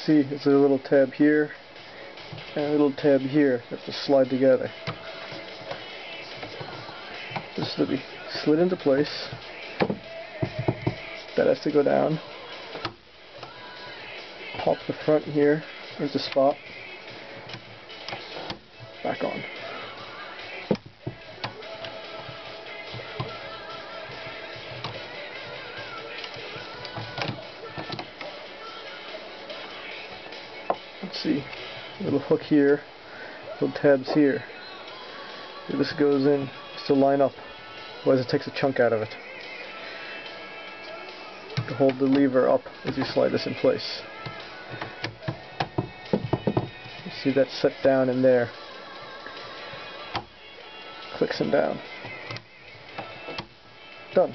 See, there's a little tab here and a little tab here that just slide together. This will be slid into place. That has to go down. Pop the front here into spot. Back on. Let's see, little hook here, little tabs here. This goes in just to line up, otherwise it takes a chunk out of it. To hold the lever up as you slide this in place. You see that set down in there. Clicks them down. Done.